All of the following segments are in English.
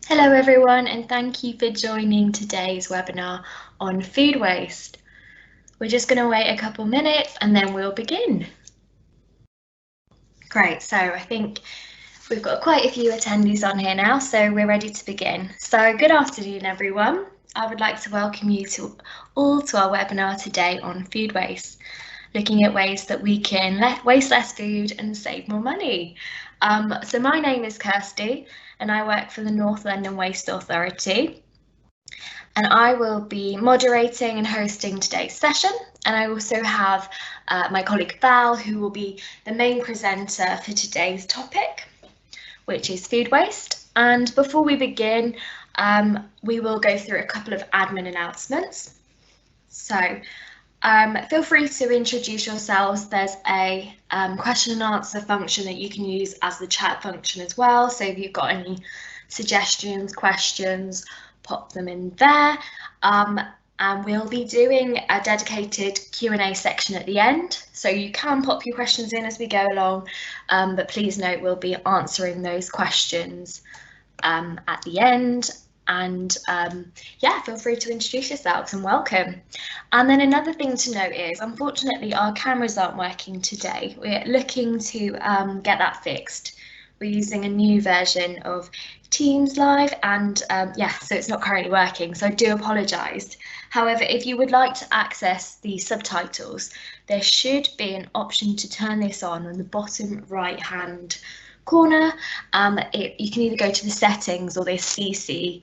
Hello everyone, and thank you for joining today's webinar on food waste. We're just going to wait a couple minutes and then we'll begin. Great, so I think we've got quite a few attendees on here now, so we're ready to begin. So good afternoon everyone. I would like to welcome you all to our webinar today on food waste, looking at ways that we can waste less food and save more money. So my name is Kirsty and I work for the North London Waste Authority. And I will be moderating and hosting today's session. And I also have my colleague Val, who will be the main presenter for today's topic, which is food waste. And before we begin, we will go through a couple of admin announcements. So feel free to introduce yourselves. There's a question and answer function that you can use as the chat function as well. So if you've got any suggestions, questions, pop them in there. And we'll be doing a dedicated Q&A section at the end, so you can pop your questions in as we go along, but please note we'll be answering those questions at the end. And yeah, feel free to introduce yourselves and welcome. And then another thing to note is, unfortunately, our cameras aren't working today. We're looking to get that fixed. We're using a new version of Teams Live, and yeah, so it's not currently working, so I do apologise. However, if you would like to access the subtitles, there should be an option to turn this on the bottom right hand corner. You can either go to the settings or the CC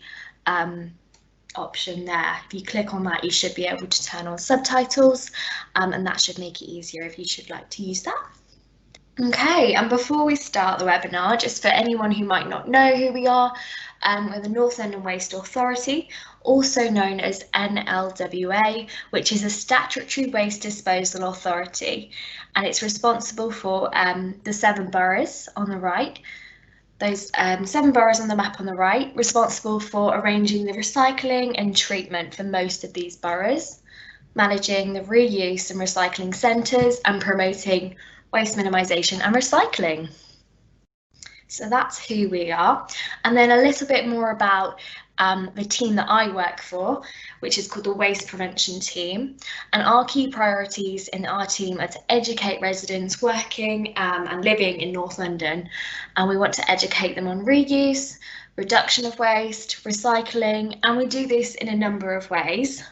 option there. If you click on that, you should be able to turn on subtitles, and that should make it easier if you should like to use that. Okay, and before we start the webinar, just for anyone who might not know who we are, we're the North London Waste Authority, also known as NLWA, which is a statutory waste disposal authority, and it's responsible for the 7 boroughs on the right. Those 7 boroughs on the map on the right, responsible for arranging the recycling and treatment for most of these boroughs, managing the reuse and recycling centres, and promoting waste minimisation and recycling. So that's who we are. And then a little bit more about the team that I work for, which is called the Waste Prevention Team. And our key priorities in our team are to educate residents working and living in North London. And we want to educate them on reuse, reduction of waste, recycling, and we do this in a number of ways.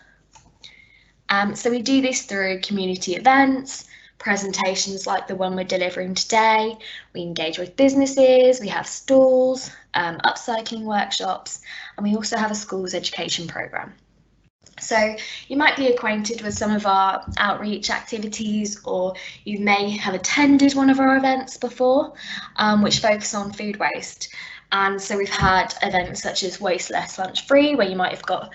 So we do this through community events, presentations like the one we're delivering today. We engage with businesses, we have stalls, upcycling workshops, and we also have a schools education programme. So you might be acquainted with some of our outreach activities, or you may have attended one of our events before, which focus on food waste. And so we've had events such as Waste Less Lunch Free, where you might have got,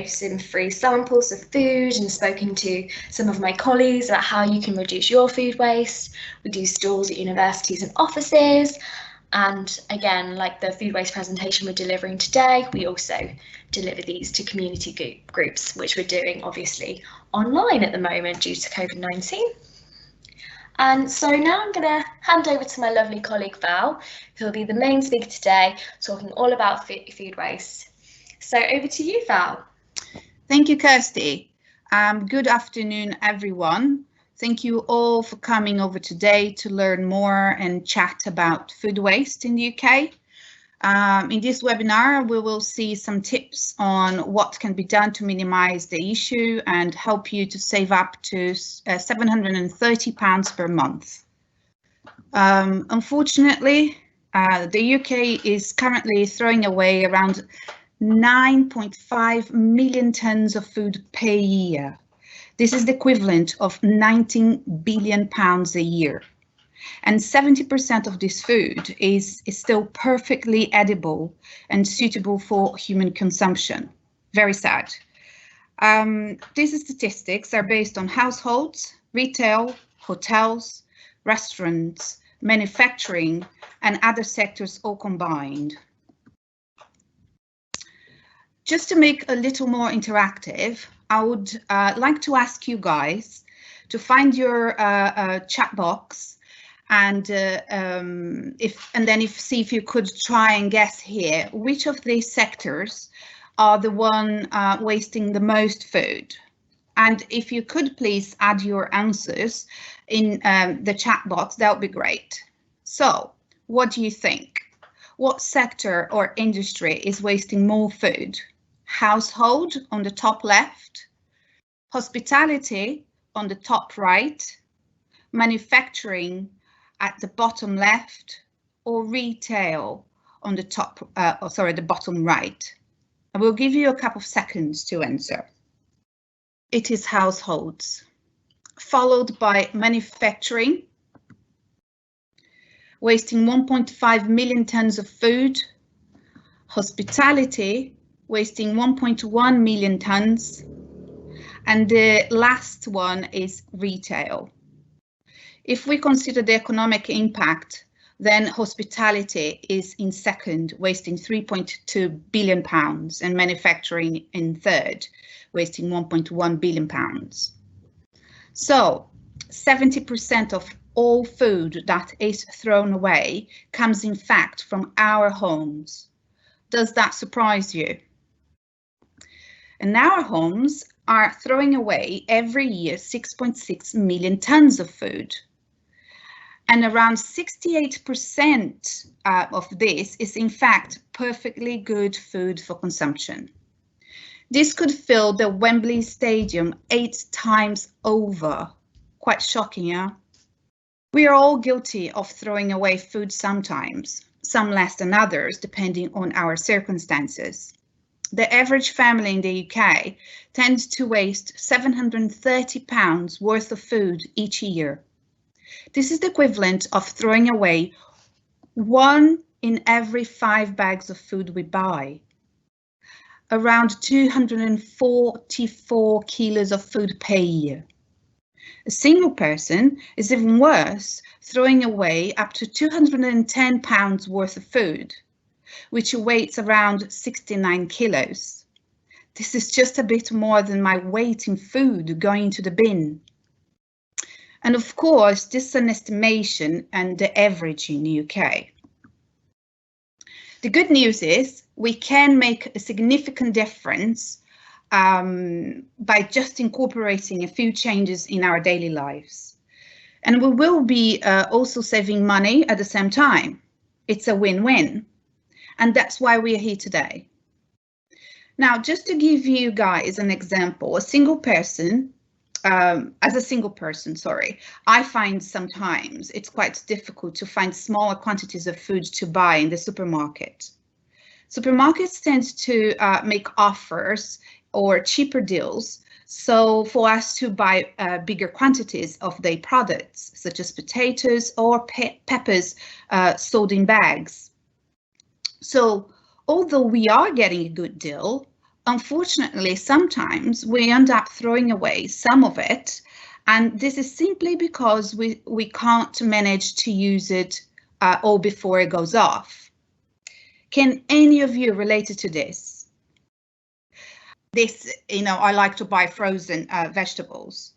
some free samples of food and spoken to some of my colleagues about how you can reduce your food waste. We do stalls at universities and offices. And again, like the food waste presentation we're delivering today, we also deliver these to community groups, which we're doing obviously online at the moment due to COVID-19. And so now I'm going to hand over to my lovely colleague Val, who will be the main speaker today, talking all about food waste. So over to you, Val. Thank you, Kirsty. Good afternoon, everyone. Thank you all for coming over today to learn more and chat about food waste in the UK. In this webinar, we will see some tips on what can be done to minimise the issue and help you to save up to £730 per month. Unfortunately, the UK is currently throwing away around 9.5 million tonnes of food per year. This is the equivalent of £19 billion a year. And 70% of this food is still perfectly edible and suitable for human consumption. Very sad. These statistics are based on households, retail, hotels, restaurants, manufacturing, and other sectors all combined. Just to make a little more interactive, I would like to ask you guys to find your chat box And see if you could try and guess here, which of these sectors are the one wasting the most food? And if you could please add your answers in the chat box, that would be great. So what do you think? What sector or industry is wasting more food? Household on the top left, hospitality on the top right, manufacturing at the bottom left, or retail on the top, the bottom right? I will give you a couple of seconds to answer. It is households, followed by manufacturing, wasting 1.5 million tons of food, hospitality, wasting 1.1 million tons, and the last one is retail. If we consider the economic impact, then hospitality is in second, wasting £3.2 billion, and manufacturing in third, wasting £1.1 billion. So 70% of all food that is thrown away comes in fact from our homes. Does that surprise you? And our homes are throwing away every year 6.6 million tons of food. And around 68% of this is in fact perfectly good food for consumption. This could fill the Wembley Stadium 8 times over. Quite shocking, yeah? We are all guilty of throwing away food sometimes, some less than others, depending on our circumstances. The average family in the UK tends to waste £730 worth of food each year. This is the equivalent of throwing away 1 in every 5 bags of food we buy. Around 244 kilos of food per year. A single person is even worse, throwing away up to £210 worth of food, which weighs around 69 kilos. This is just a bit more than my weight in food going into the bin. And of course, this is an estimation and the average in the UK. The good news is we can make a significant difference by just incorporating a few changes in our daily lives. And we will be also saving money at the same time. It's a win-win. And that's why we are here today. Now, just to give you guys an example, as a single person, I find sometimes it's quite difficult to find smaller quantities of food to buy in the supermarket. Supermarkets tend to make offers or cheaper deals, so for us to buy bigger quantities of their products, such as potatoes or peppers sold in bags. So although we are getting a good deal, unfortunately, sometimes we end up throwing away some of it, and this is simply because we can't manage to use it all before it goes off. Can any of you relate to this? I like to buy frozen vegetables.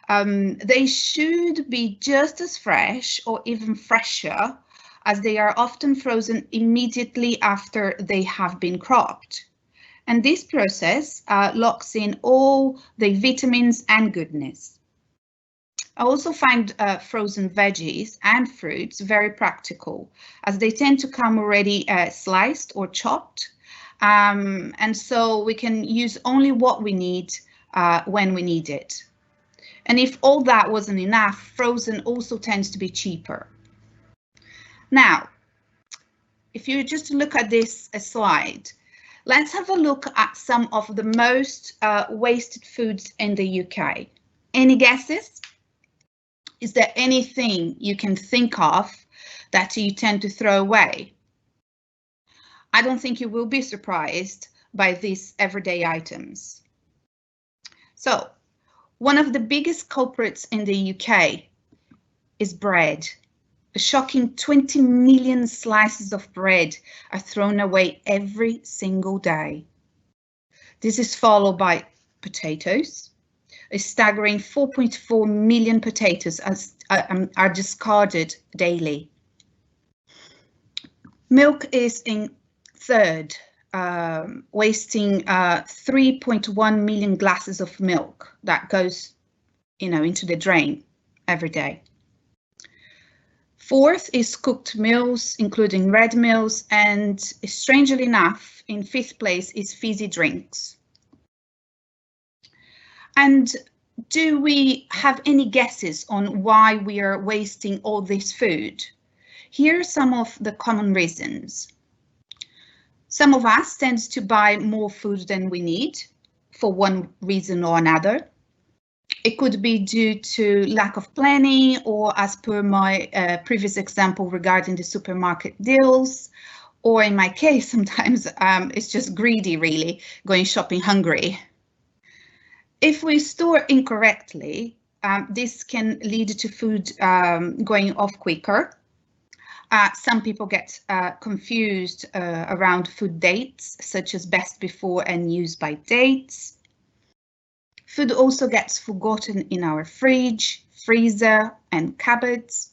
They should be just as fresh or even fresher, as they are often frozen immediately after they have been cropped. And this process locks in all the vitamins and goodness. I also find frozen veggies and fruits very practical, as they tend to come already sliced or chopped. And so we can use only what we need when we need it. And if all that wasn't enough, frozen also tends to be cheaper. Now, if you just look at this slide, let's have a look at some of the most wasted foods in the UK. Any guesses? Is there anything you can think of that you tend to throw away? I don't think you will be surprised by these everyday items. So, one of the biggest culprits in the UK is bread. A shocking 20 million slices of bread are thrown away every single day. This is followed by potatoes, a staggering 4.4 million potatoes are discarded daily. Milk is in third, wasting 3.1 million glasses of milk that goes, into the drain every day. Fourth is cooked meals, including red meals, and strangely enough, in fifth place is fizzy drinks. And do we have any guesses on why we are wasting all this food? Here are some of the common reasons. Some of us tend to buy more food than we need for one reason or another. It could be due to lack of planning, or as per my previous example regarding the supermarket deals, or in my case, sometimes it's just greedy, really, going shopping hungry. If we store incorrectly, this can lead to food going off quicker. Some people get confused around food dates, such as best before and use by dates. Food also gets forgotten in our fridge, freezer, and cupboards.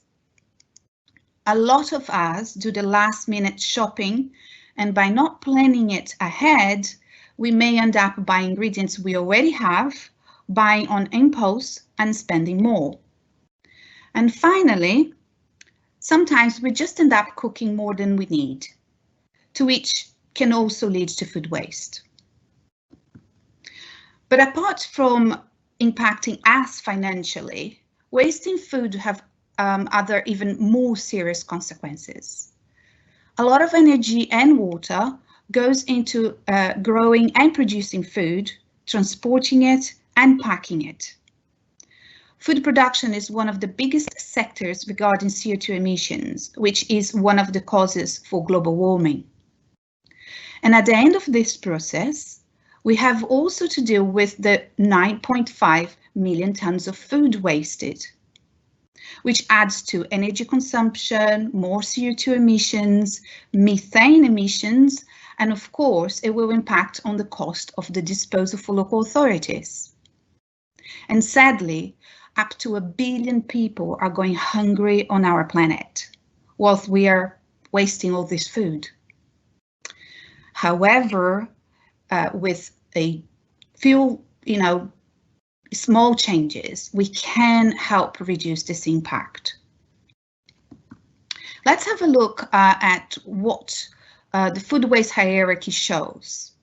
A lot of us do the last minute shopping, and by not planning it ahead, we may end up buying ingredients we already have, buying on impulse, and spending more. And finally, sometimes we just end up cooking more than we need, to which can also lead to food waste. But apart from impacting us financially, wasting food have other even more serious consequences. A lot of energy and water goes into growing and producing food, transporting it, and packing it. Food production is one of the biggest sectors regarding CO2 emissions, which is one of the causes for global warming. And at the end of this process, we have also to deal with the 9.5 million tons of food wasted, which adds to energy consumption, more CO2 emissions, methane emissions, and of course, it will impact on the cost of the disposal for local authorities. And sadly, up to 1 billion people are going hungry on our planet, whilst we are wasting all this food. However, with a few, small changes, we can help reduce this impact. Let's have a look at what the food waste hierarchy shows.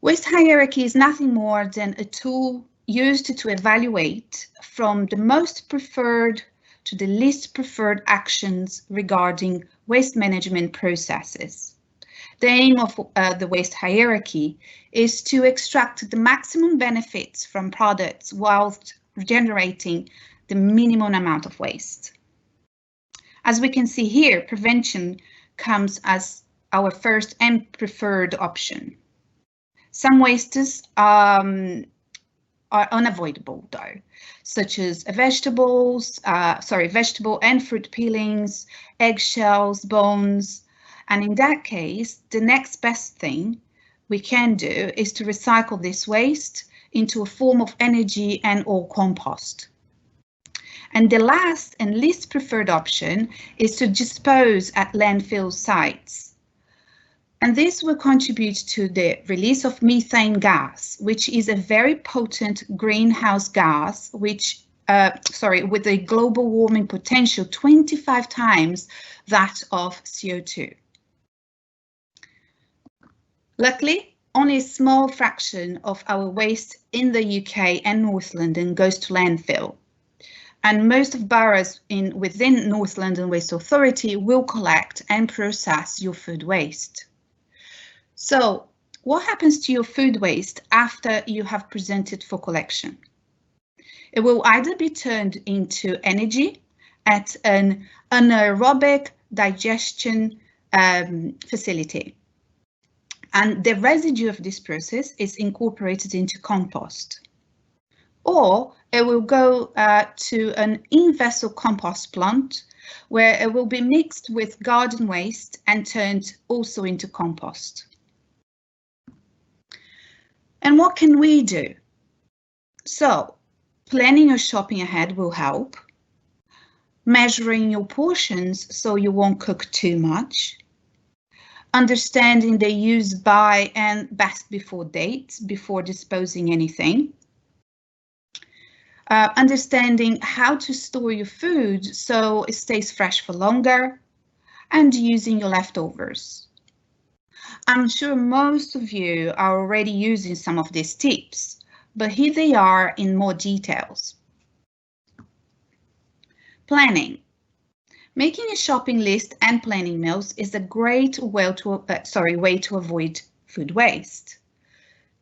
Waste hierarchy is nothing more than a tool used to evaluate from the most preferred to the least preferred actions regarding waste management processes. The aim of the waste hierarchy is to extract the maximum benefits from products whilst generating the minimum amount of waste. As we can see here, prevention comes as our first and preferred option. Some wastes are unavoidable though, such as vegetable and fruit peelings, eggshells, bones. And in that case, the next best thing we can do is to recycle this waste into a form of energy and or compost. And the last and least preferred option is to dispose at landfill sites. And this will contribute to the release of methane gas, which is a very potent greenhouse gas, which with a global warming potential 25 times that of CO2. Luckily, only a small fraction of our waste in the UK and North London goes to landfill. And most of boroughs within North London Waste Authority will collect and process your food waste. So, what happens to your food waste after you have presented for collection? It will either be turned into energy at an anaerobic digestion facility, and the residue of this process is incorporated into compost, or it will go to an in-vessel compost plant where it will be mixed with garden waste and turned also into compost. And what can we do? So, planning your shopping ahead will help. Measuring your portions so you won't cook too much. Understanding the use by and best before dates before disposing anything. Understanding how to store your food so it stays fresh for longer, and using your leftovers. I'm sure most of you are already using some of these tips, but here they are in more details. Planning. Making a shopping list and planning meals is a great way to avoid food waste.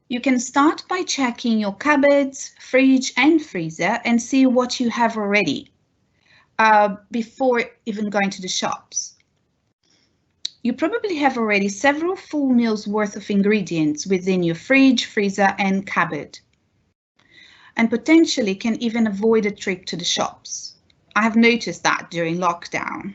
You can start by checking your cupboards, fridge and freezer and see what you have already before even going to the shops. You probably have already several full meals worth of ingredients within your fridge, freezer and cupboard, and potentially can even avoid a trip to the shops. I have noticed that during lockdown.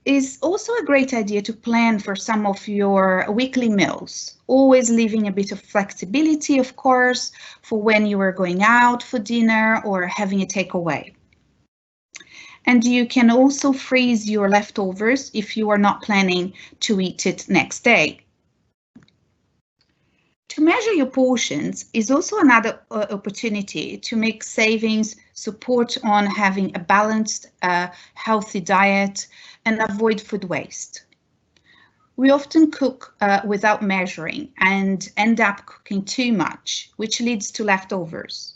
It's also a great idea to plan for some of your weekly meals, always leaving a bit of flexibility, of course, for when you are going out for dinner or having a takeaway. And you can also freeze your leftovers if you are not planning to eat it next day. To measure your portions is also another opportunity to make savings, support on having a balanced, healthy diet and avoid food waste. We often cook without measuring and end up cooking too much, which leads to leftovers.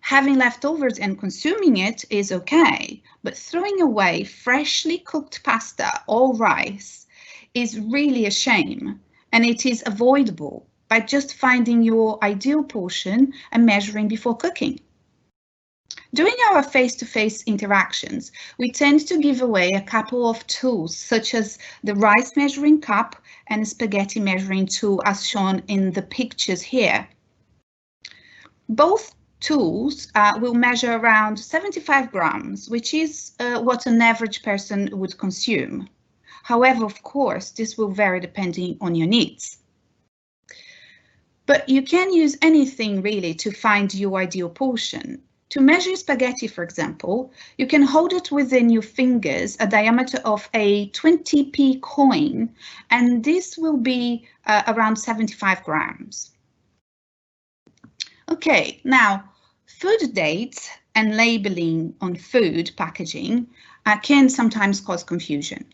Having leftovers and consuming it is okay, but throwing away freshly cooked pasta or rice is really a shame, and it is avoidable by just finding your ideal portion and measuring before cooking. During our face-to-face interactions, we tend to give away a couple of tools, such as the rice measuring cup and spaghetti measuring tool as shown in the pictures here. Both tools will measure around 75 grams, which is what an average person would consume. However, of course, this will vary depending on your needs. But you can use anything really to find your ideal portion. To measure spaghetti, for example, you can hold it within your fingers a diameter of a 20p coin, and this will be around 75 grams. Okay, now food dates and labeling on food packaging can sometimes cause confusion.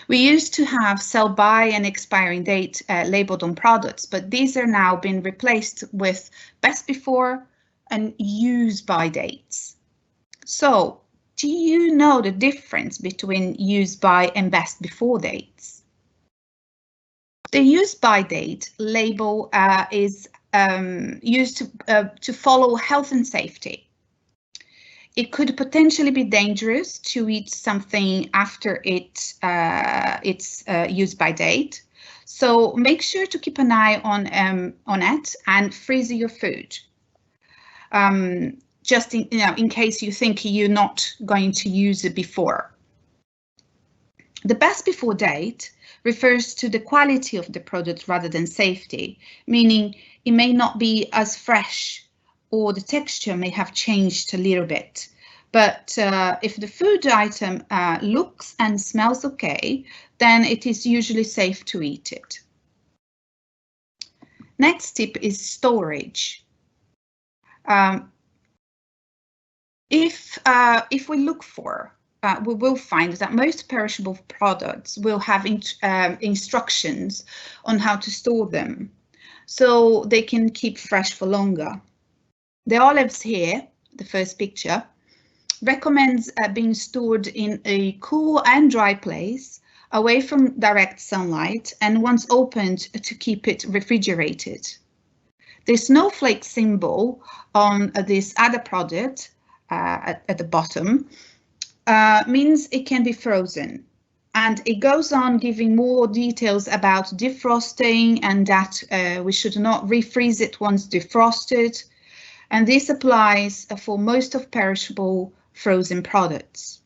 We used to have sell-by and expiring date labeled on products, but these are now being replaced with best before and use by dates. So, do you know the difference between use by and best before dates? The use by date label is used to follow health and safety. It could potentially be dangerous to eat something after its use by date. So make sure to keep an eye on it and freeze your food. Just in case you think you're not going to use it before. The best before date refers to the quality of the product rather than safety, meaning it may not be as fresh or the texture may have changed a little bit. But if the food item looks and smells okay, then it is usually safe to eat it. Next tip is storage. If we look for, we will find that most perishable products will have instructions on how to store them, so they can keep fresh for longer. The olives here, the first picture, recommends being stored in a cool and dry place, away from direct sunlight, and once opened to keep it refrigerated. The snowflake symbol on this other product at the bottom means it can be frozen, and it goes on giving more details about defrosting and that we should not refreeze it once defrosted, and this applies for most of perishable frozen products.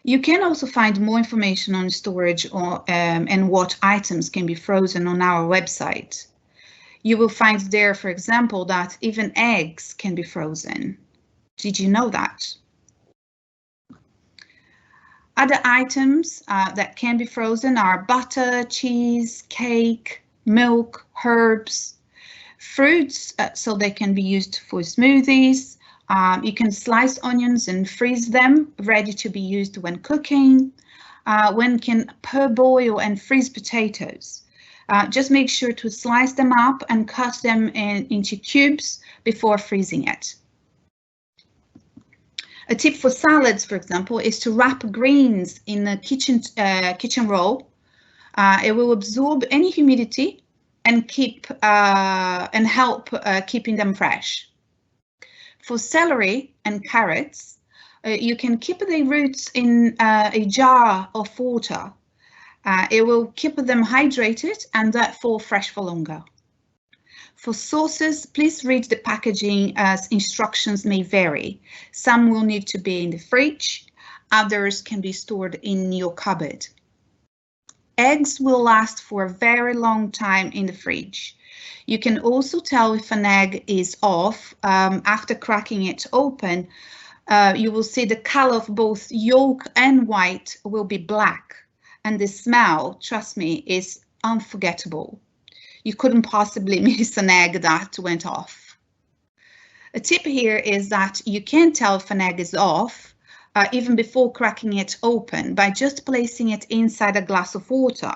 You can also find more information on storage and what items can be frozen on our website. You will find there, for example, that even eggs can be frozen. Did you know that? Other items that can be frozen are butter, cheese, cake, milk, herbs, fruits, so they can be used for smoothies. You can slice onions and freeze them, ready to be used when cooking. One can parboil and freeze potatoes. Just make sure to slice them up and cut them into cubes before freezing it. A tip for salads, for example, is to wrap greens in a kitchen roll. It will absorb any humidity and help keeping them fresh. For celery and carrots, you can keep the roots in a jar of water. It will keep them hydrated and therefore fresh for longer. For sauces, please read the packaging as instructions may vary. Some will need to be in the fridge, others can be stored in your cupboard. Eggs will last for a very long time in the fridge. You can also tell if an egg is off after cracking it open. You will see the color of both yolk and white will be black, and the smell, trust me, is unforgettable. You couldn't possibly miss an egg that went off. A tip here is that you can tell if an egg is off even before cracking it open by just placing it inside a glass of water.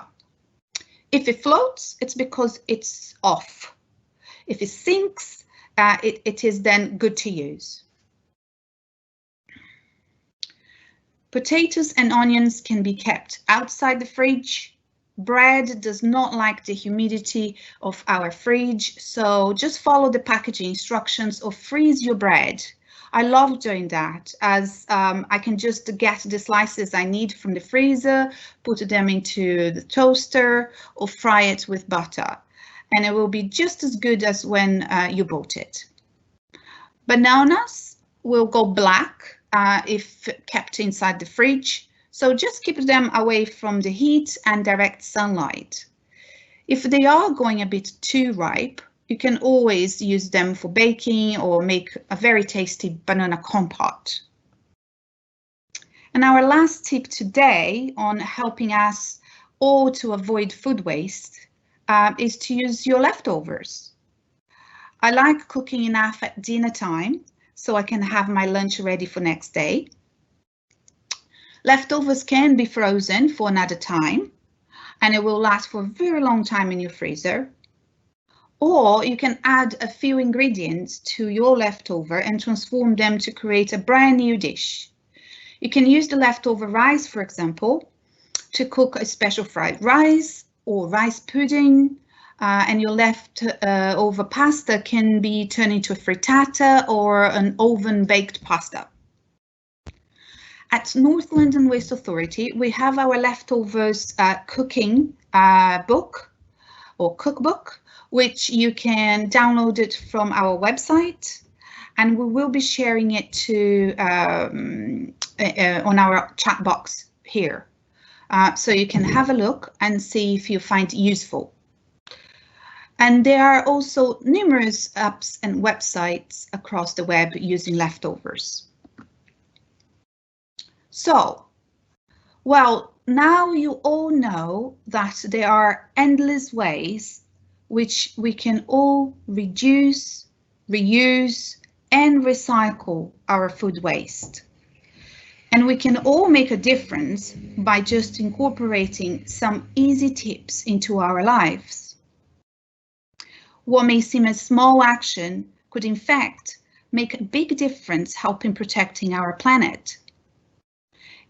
If it floats, it's because it's off. If it sinks, it is then good to use. Potatoes and onions can be kept outside the fridge. Bread does not like the humidity of our fridge, so just follow the packaging instructions or freeze your bread. I love doing that, as I can just get the slices I need from the freezer, put them into the toaster or fry it with butter, and it will be just as good as when you bought it. Bananas will go black if kept inside the fridge, so just keep them away from the heat and direct sunlight. If they are going a bit too ripe, you can always use them for baking or make a very tasty banana compote. And our last tip today on helping us all to avoid food waste is to use your leftovers. I like cooking enough at dinner time so I can have my lunch ready for next day. Leftovers can be frozen for another time, and it will last for a very long time in your freezer. Or you can add a few ingredients to your leftover and transform them to create a brand new dish. You can use the leftover rice, for example, to cook a special fried rice or rice pudding, and your leftover pasta can be turned into a frittata or an oven-baked pasta. At North London Waste Authority, we have our leftovers cooking book or cookbook, which you can download it from our website, and we will be sharing it to on our chat box here. So you can have a look and see if you find it useful. And there are also numerous apps and websites across the web using leftovers. So, well, now you all know that there are endless ways which we can all reduce, reuse, and recycle our food waste. And we can all make a difference by just incorporating some easy tips into our lives. What may seem a small action could in fact make a big difference helping protecting our planet.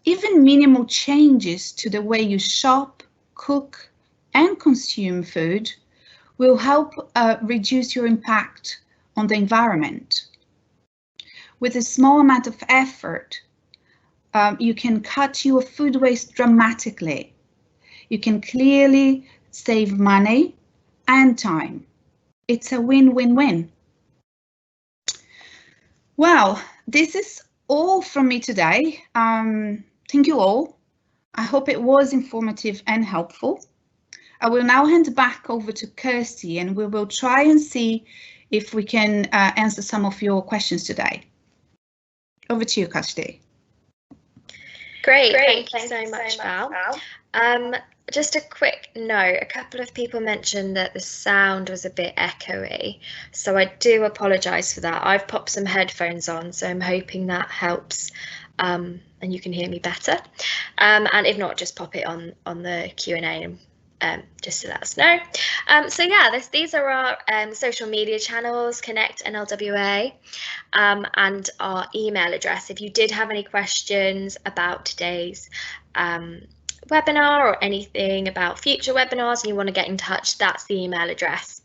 Even minimal changes to the way you shop, cook, and consume food will help reduce your impact on the environment. With a small amount of effort, you can cut your food waste dramatically. You can clearly save money and time. It's a win-win-win. Well, this is all from me today. Thank you all. I hope it was informative and helpful. I will now hand back over to Kirsty, and we will try and see if we can answer some of your questions today. Over to you, Kirsty. Great. Thank you so much, Val. Just a quick note, a couple of people mentioned that the sound was a bit echoey, so I do apologise for that. I've popped some headphones on, so I'm hoping that helps and you can hear me better. And if not, just pop it on the Q&A just to let us know. So yeah, these are our social media channels, Connect NLWA, and our email address. If you did have any questions about today's webinar or anything about future webinars and you want to get in touch, that's the email address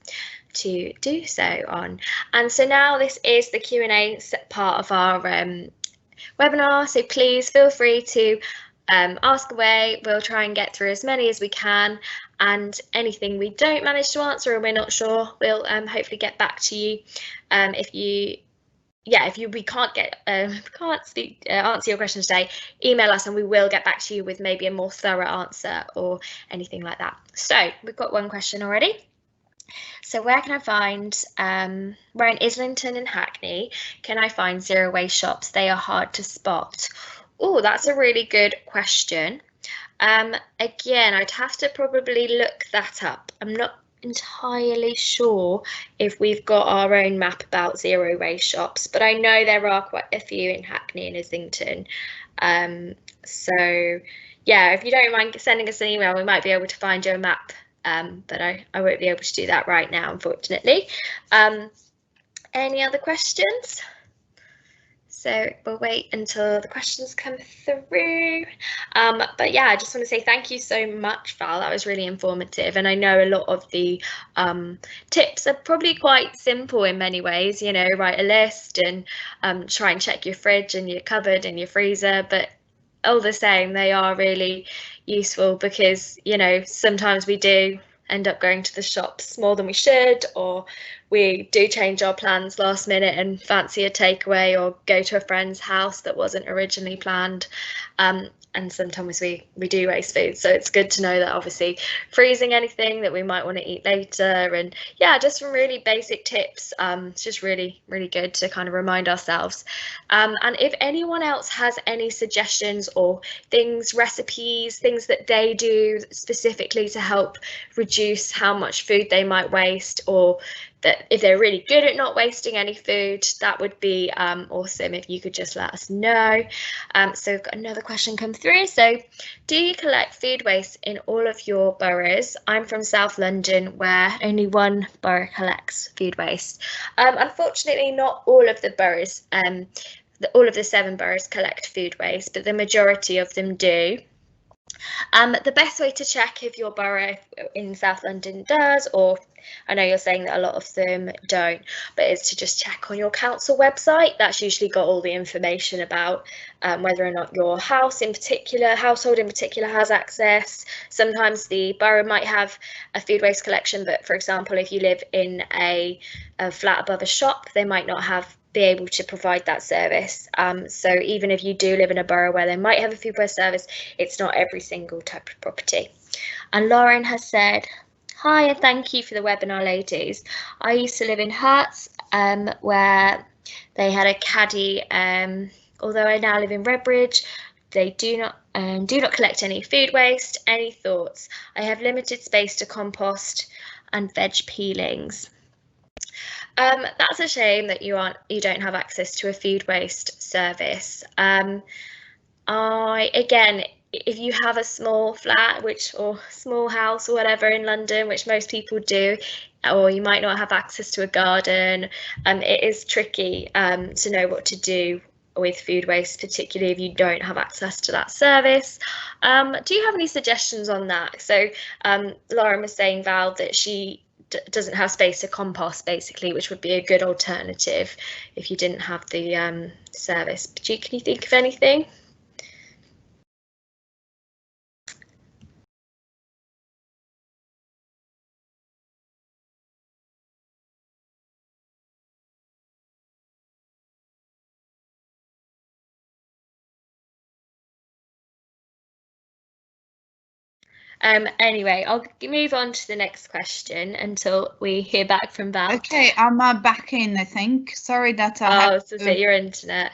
to do so on. And so now this is the Q&A part of our webinar, so please feel free to ask away. We'll try and get through as many as we can, and anything we don't manage to answer or we're not sure, we'll hopefully get back to you. If we can't answer your question today, email us and we will get back to you with maybe a more thorough answer or anything like that. So we've got one question already. So where can I find, we're in Islington and Hackney, can I find zero waste shops? They are hard to spot. Oh, that's a really good question. Again, I'd have to probably look that up. I'm not entirely sure if we've got our own map about zero waste shops, but I know there are quite a few in Hackney and Islington. So yeah, if you don't mind sending us an email, we might be able to find you a map, but I won't be able to do that right now, unfortunately. Any other questions? So we'll wait until the questions come through. But yeah, I just want to say thank you so much, Val. That was really informative. And I know a lot of the tips are probably quite simple in many ways, you know, write a list and try and check your fridge and your cupboard and your freezer. But all the same, they are really useful because, you know, sometimes we do end up going to the shops more than we should, or we do change our plans last minute and fancy a takeaway or go to a friend's house that wasn't originally planned. And sometimes we do waste food. So it's good to know that obviously freezing anything that we might want to eat later, and yeah, just some really basic tips. It's just really, really good to kind of remind ourselves. And if anyone else has any suggestions or things, recipes, things that they do specifically to help reduce how much food they might waste, or that if they're really good at not wasting any food, that would be awesome if you could just let us know. So we've got another question come through. So, do you collect food waste in all of your boroughs? I'm from South London, where only one borough collects food waste. Unfortunately, not all of the boroughs, all of the 7 boroughs collect food waste, but the majority of them do. The best way to check if your borough in South London does, or I know you're saying that a lot of them don't, but is to just check on your council website. That's usually got all the information about whether or not your household in particular has access. Sometimes the borough might have a food waste collection, but for example, if you live in a flat above a shop, they might not be able to provide that service. So even if you do live in a borough where they might have a food waste service, it's not every single type of property. And Lauren has said, hi, and thank you for the webinar, ladies. I used to live in Herts, where they had a caddy. Although I now live in Redbridge, they do not collect any food waste. Any thoughts? I have limited space to compost and veg peelings. That's a shame that you don't have access to a food waste service. Again, if you have a small flat or small house or whatever in London, which most people do, or you might not have access to a garden, it is tricky to know what to do with food waste, particularly if you don't have access to that service. Do you have any suggestions on that? So Lauren was saying, Val, that she doesn't have space to compost, basically, which would be a good alternative if you didn't have the service. But can you think of anything? Anyway, I'll move on to the next question until we hear back from Val. Okay, I'm back in, I think. Sorry that I had so is it your internet?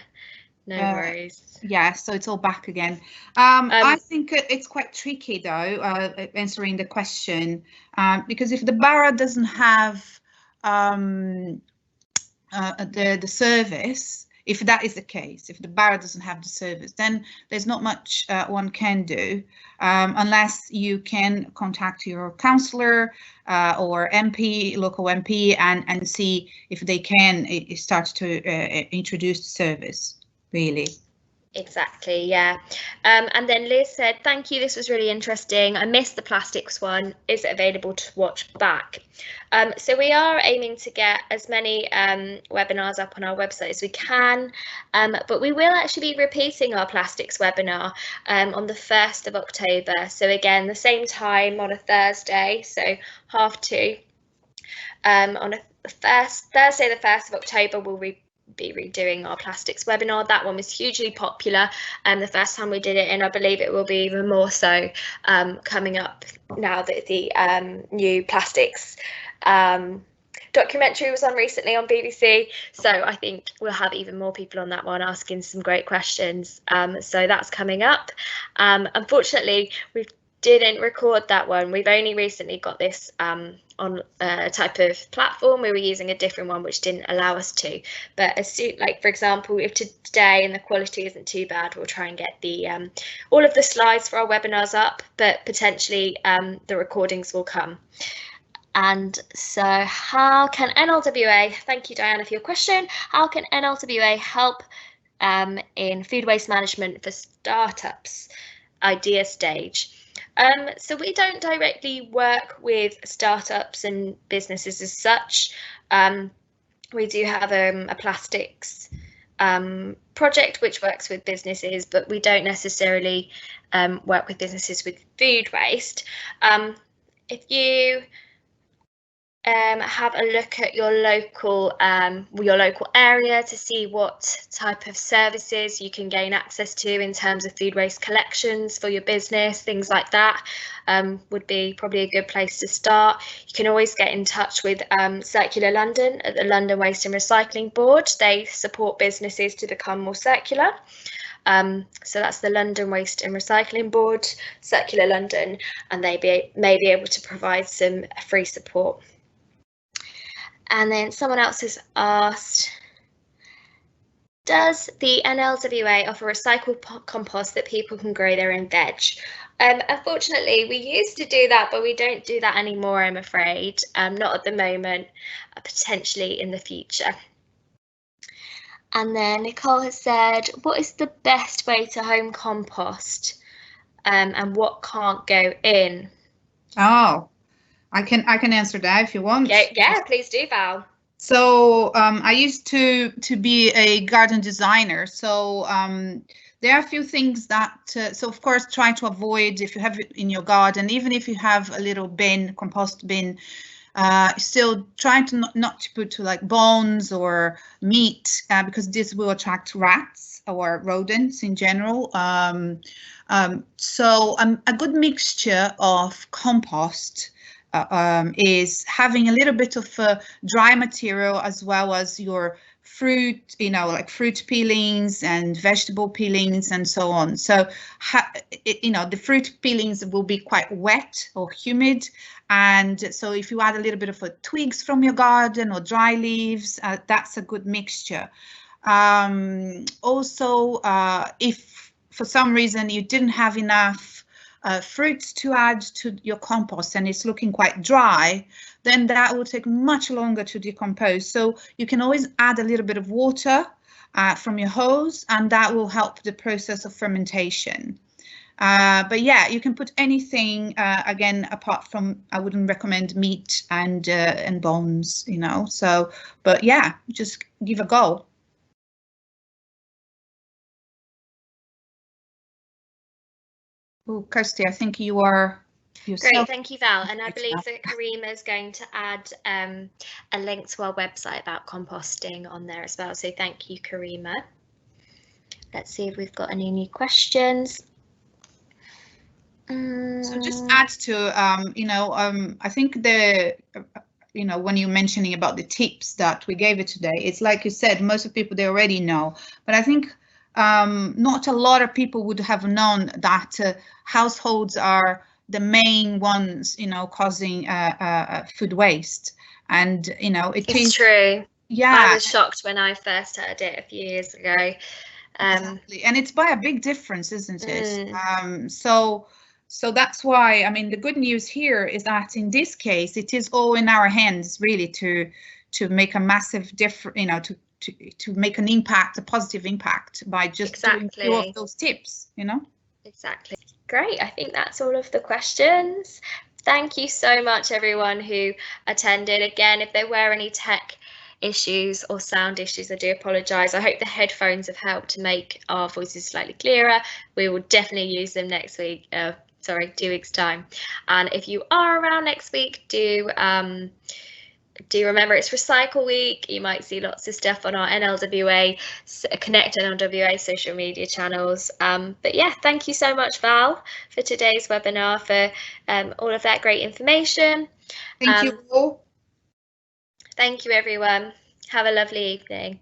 No worries. Yeah, so it's all back again. I think it's quite tricky though, answering the question, because if the borough doesn't have the service, if that is the case, if the borough doesn't have the service, then there's not much one can do, unless you can contact your councillor or MP, local MP, and see if they can start to introduce the service, really. Exactly, yeah. And then Liz said, thank you, this was really interesting. I missed the plastics one. Is it available to watch back? So we are aiming to get as many webinars up on our website as we can, but we will actually be repeating our plastics webinar on the 1st of October. So again, the same time on a Thursday, so 2:30. On a Thursday, the 1st of October, we'll be redoing our plastics webinar. That one was hugely popular the first time we did it, and I believe it will be even more so coming up now that the new plastics documentary was on recently on BBC. So I think we'll have even more people on that one asking some great questions. So that's coming up. Unfortunately, we didn't record that one. We've only recently got this on a type of platform. We were using a different one which didn't allow us to, but as soon, like for example, if today and the quality isn't too bad, we'll try and get the all of the slides for our webinars up, but potentially the recordings will come. And so how can NLWA, thank you Diana for your question, how can NLWA help in food waste management for startups, idea stage? So we don't directly work with startups and businesses as such. We do have a plastics project which works with businesses, but we don't necessarily work with businesses with food waste. If you have a look at your local area to see what type of services you can gain access to in terms of food waste collections for your business, things like that, would be probably a good place to start. You can always get in touch with Circular London at the London Waste and Recycling Board. They support businesses to become more circular. So that's the London Waste and Recycling Board, Circular London, and they may be able to provide some free support. And then someone else has asked, does the NLWA offer recycled compost that people can grow their own veg? Unfortunately, we used to do that, but we don't do that anymore, I'm afraid. Not at the moment, potentially in the future. And then Nicole has said, what is the best way to home compost and what can't go in? Oh. I can answer that if you want. Yeah, please do, Val. So I used to be a garden designer. So there are a few things that, so of course, try to avoid if you have it in your garden, even if you have a little bin, compost bin, still trying to not to put like bones or meat because this will attract rats or rodents in general. So a good mixture of compost is having a little bit of dry material as well as your fruit, like fruit peelings and vegetable peelings and so on. So, the fruit peelings will be quite wet or humid. And so if you add a little bit of twigs from your garden or dry leaves, that's a good mixture. Also, if for some reason you didn't have enough fruits to add to your compost and it's looking quite dry, then that will take much longer to decompose. So you can always add a little bit of water from your hose, and that will help the process of fermentation. But yeah, you can put anything, again, apart from, I wouldn't recommend meat and bones, so, but yeah, just give a go. Oh, Kirsty, I think you are yourself. Great, thank you, Val. And I believe that Karima is going to add a link to our website about composting on there as well. So thank you, Karima. Let's see if we've got any new questions. So just add to, I think when you're mentioning about the tips that we gave it today, it's like you said, most of people, they already know, but I think not a lot of people would have known that households are the main ones, causing food waste. And, it's true. Yeah. I was shocked when I first heard it a few years ago. Exactly. And it's by a big difference, isn't it? So that's why, I mean, the good news here is that in this case, it is all in our hands, really, to make a massive difference, to make an impact, a positive impact, by just doing a few of those tips, Exactly. Great. I think that's all of the questions. Thank you so much, everyone who attended. Again, if there were any tech issues or sound issues, I do apologise. I hope the headphones have helped to make our voices slightly clearer. We will definitely use them next week. 2 weeks time. And if you are around next week, do remember it's Recycle Week. You might see lots of stuff on our NLWA Connect NLWA social media channels. But yeah, thank you so much, Val, for today's webinar, for all of that great information. Thank you all. Thank you, everyone. Have a lovely evening.